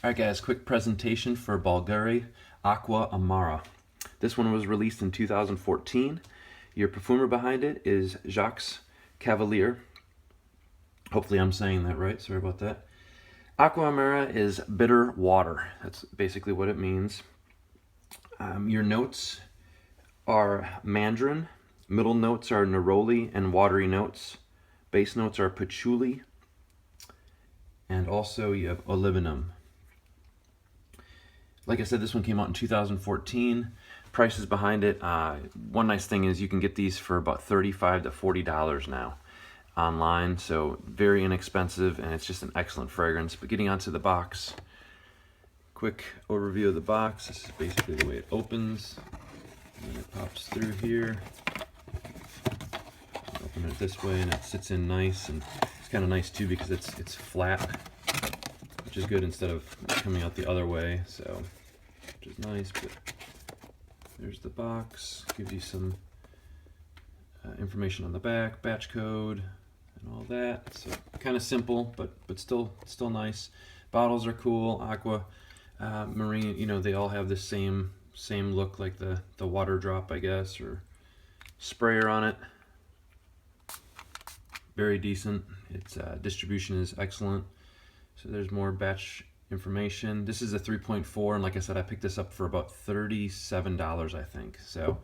Alright guys, quick presentation for Bvlgari Aqva Amara. This one was released in 2014. Your perfumer behind it is Jacques Cavalier. Hopefully I'm saying that right, sorry about that. Aqva Amara is bitter water. That's basically what it means. Your notes are mandarin, middle notes are neroli and watery notes, base notes are patchouli, and also you have olibanum. Like I said, this one came out in 2014. Prices behind it. One nice thing is you can get these for about $35 to $40 now online, so very inexpensive, and it's just an excellent fragrance. But getting onto the box, quick overview of the box. This is basically the way it opens, and it pops through here. Open it this way, and it sits in nice, and it's kind of nice too because it's flat, which is good instead of coming out the other way, so which is nice. But there's the box, gives you some information on the back, batch code, and all that. So kind of simple, but still nice. Bottles are cool. Aqua, Marine, you know, they all have the same look, like the water drop, I guess, or sprayer on it. Very decent. Its distribution is excellent. So there's more batch information. This is a 3.4, and like I said, I picked this up for about $37, I think. So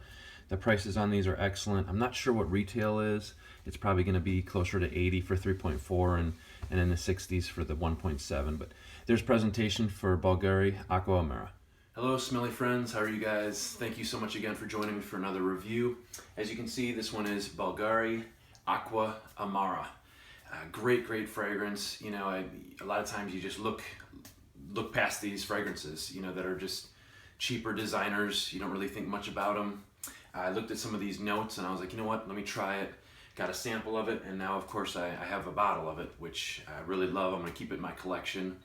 the prices on these are excellent. I'm not sure what retail is. It's probably going to be closer to 80 for 3.4 and in the 60s for the 1.7. But there's presentation for Bvlgari Aqva Amara. Hello, smelly friends. How are you guys? Thank you so much again for joining me for another review. As you can see, this one is Bvlgari Aqva Amara. Great fragrance. You know, a lot of times you just look past these fragrances, you know, that are just cheaper designers. You don't really think much about them. I looked at some of these notes and I was like, you know what, let me try it. Got a sample of it, and now of course I have a bottle of it, which I really love. I'm gonna keep it in my collection.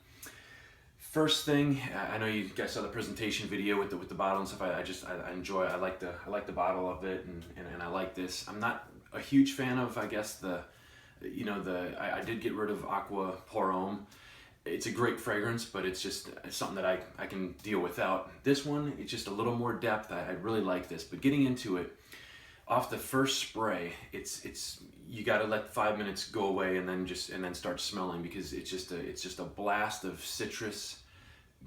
First thing, I know you guys saw the presentation video with the bottle and stuff. I enjoy it. I like the bottle of it, and I like this. I'm not a huge fan of, I guess, I did get rid of Aqua Pour Homme. It's a great fragrance, but it's something that I can deal without. This one, it's just a little more depth. I really like this. But getting into it, off the first spray, you got to let 5 minutes go away and then start smelling, because it's just a blast of citrus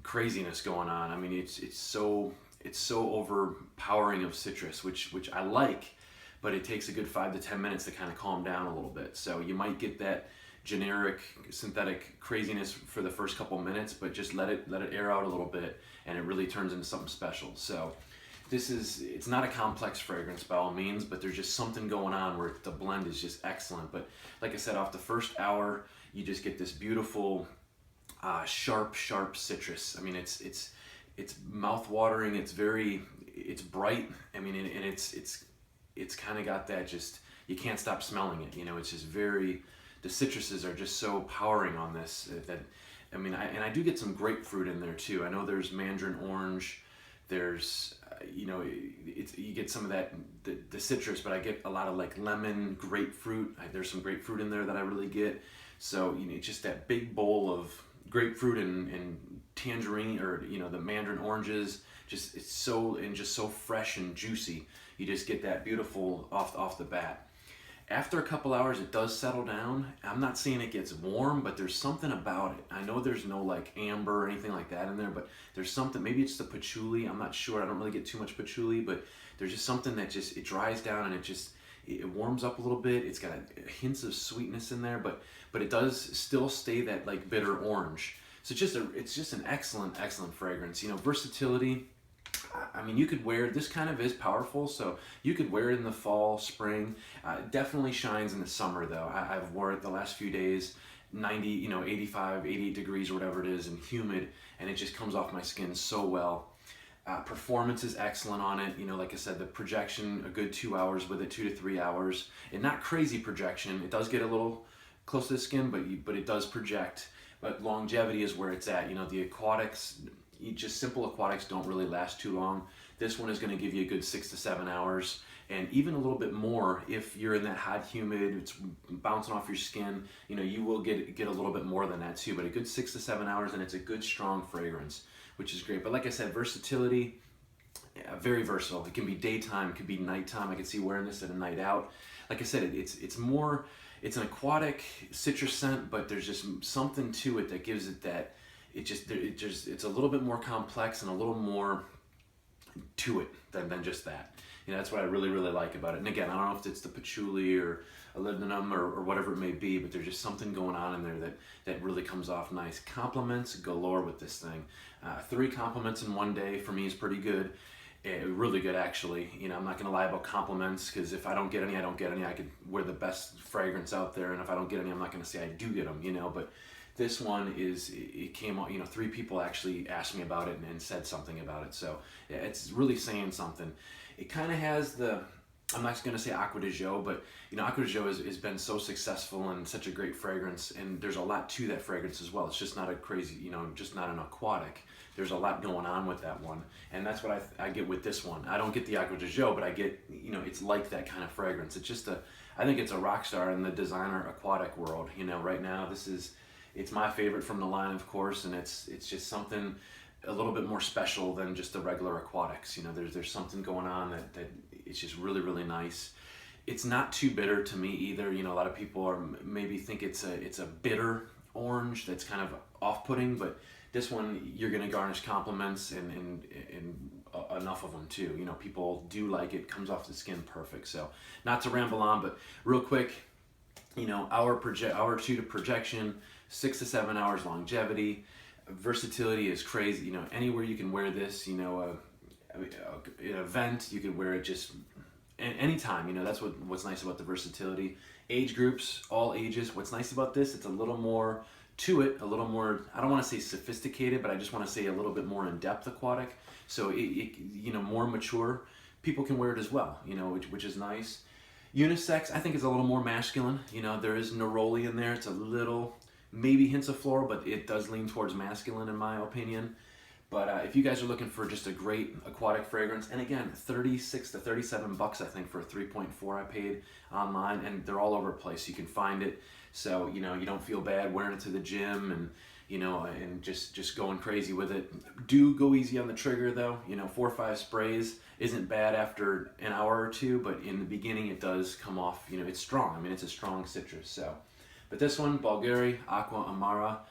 craziness going on. I mean, it's so overpowering of citrus, which I like. But it takes a good 5 to 10 minutes to kind of calm down a little bit. So you might get that generic synthetic craziness for the first couple minutes, but just let it air out a little bit, and it really turns into something special. So it's not a complex fragrance by all means, but there's just something going on where the blend is just excellent. But like I said, off the first hour, you just get this beautiful sharp citrus. I mean, it's mouth-watering. It's bright. I mean, and it's kind of got that, just, you can't stop smelling it. You know, it's just the citruses are just so powering on this that, I mean, I do get some grapefruit in there too. I know there's mandarin orange, there's, you know, you get some of that, the citrus, but I get a lot of like lemon, grapefruit. There's some grapefruit in there that I really get. So, you know, just that big bowl of grapefruit and tangerine, or, you know, the mandarin oranges, it's so fresh and juicy. You just get that beautiful off the bat. After a couple hours, it does settle down. I'm not saying it gets warm, but there's something about it. I know there's no like amber or anything like that in there, but there's something, maybe it's the patchouli, I'm not sure. I don't really get too much patchouli, but there's just something that it dries down, and it warms up a little bit. It's got hints of sweetness in there, but it does still stay that like bitter orange. So it's just an excellent fragrance. You know, versatility. I mean, you could wear this, kind of is powerful, so you could wear it in the fall, spring. It definitely shines in the summer though. I've worn it the last few days, 90, you know, 85, 88 degrees or whatever it is, and humid, and it just comes off my skin so well. Performance is excellent on it. You know, like I said, the projection, a good 2 hours with it, 2 to 3 hours, and not crazy projection. It does get a little close to the skin, but it does project. But longevity is where it's at. You know, the aquatics, just simple aquatics don't really last too long. This one is going to give you a good 6 to 7 hours, and even a little bit more if you're in that hot, humid, it's bouncing off your skin. You know, you will get a little bit more than that too, but a good 6 to 7 hours, and it's a good strong fragrance, which is great. But like I said, versatility, yeah, very versatile. It can be daytime, it could be nighttime. I could see wearing this at a night out. Like I said, it's more, it's an aquatic citrus scent, but there's just something to it that gives it that, it's a little bit more complex and a little more to it than just that. You know, that's what I really, really like about it. And again, I don't know if it's the patchouli or molybdenum or whatever it may be, but there's just something going on in there that really comes off nice. Compliments galore with this thing. 3 compliments in one day for me is pretty good. Really good, actually. You know, I'm not gonna lie about compliments, because if I don't get any, I don't get any. I could wear the best fragrance out there, and if I don't get any, I'm not gonna say I do get them, you know. But this one it came out, you know, 3 people actually asked me about it and said something about it. So yeah, it's really saying something. It kind of has the, I'm not going to say Aqva de Jo, but you know, Aqva de Jo has been so successful and such a great fragrance, and there's a lot to that fragrance as well. It's just not a crazy, you know, just not an aquatic. There's a lot going on with that one, and that's what I get with this one. I don't get the Aqva de Jo, but I get, you know, it's like that kind of fragrance. It's just I think it's a rock star in the designer aquatic world. You know, right now it's my favorite from the line, of course, and it's just something a little bit more special than just the regular aquatics. You know, there's something going on that it's just really, really nice. It's not too bitter to me either. You know, a lot of people maybe think it's a bitter orange that's kind of off-putting, but this one, you're gonna garnish compliments and enough of them too. You know, people do like it, comes off the skin perfect. So not to ramble on, but real quick, you know, hour or 2 to projection, 6 to 7 hours longevity. Versatility is crazy. You know, anywhere you can wear this, you know, an event, you can wear it just anytime. You know, that's what's nice about the versatility. Age groups, all ages. What's nice about this, it's a little more to it, a little more, I don't want to say sophisticated, but I just want to say a little bit more in-depth aquatic. So it you know, more mature people can wear it as well, you know, which is nice. Unisex, I think, is a little more masculine. You know, there is neroli in there. It's a little, maybe hints of floral, but it does lean towards masculine in my opinion. But if you guys are looking for just a great aquatic fragrance, and again, 36 to 37 bucks, I think, for a 3.4 I paid online, and they're all over the place. You can find it, so you know, you don't feel bad wearing it to the gym and, you know, and just going crazy with it. Do go easy on the trigger though. You know, 4 or 5 sprays isn't bad after an hour or 2, but in the beginning it does come off, you know, it's strong. I mean, it's a strong citrus. So, but this one, Bvlgari, Aqva, Amara.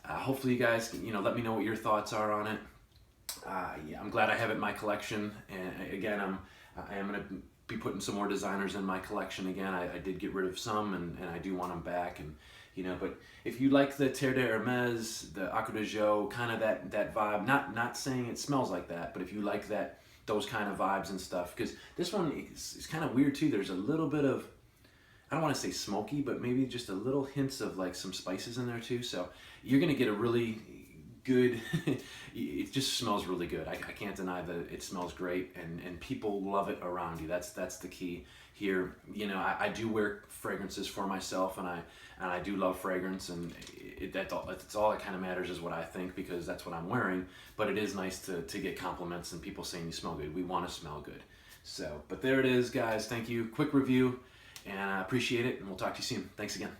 Hopefully you guys, you know, let me know what your thoughts are on it. Yeah, I'm glad I have it in my collection, and again, I am going to be putting some more designers in my collection again. I did get rid of some, and I do want them back, and you know, but if you like the Terre d'Hermès, the Aqva de Jo, kind of that vibe, not saying it smells like that, but if you like those kind of vibes and stuff, because this one is kind of weird too. There's a little bit of, I don't want to say smoky, but maybe just a little hints of like some spices in there too. So you're going to get a really good, it just smells really good. I can't deny that it smells great, and people love it around you. That's the key here. You know, I do wear fragrances for myself, and I do love fragrance, and that's all that kind of matters is what I think, because that's what I'm wearing. But it is nice to get compliments and people saying you smell good. We want to smell good. So, but there it is, guys. Thank you. Quick review, and I appreciate it, and we'll talk to you soon. Thanks again.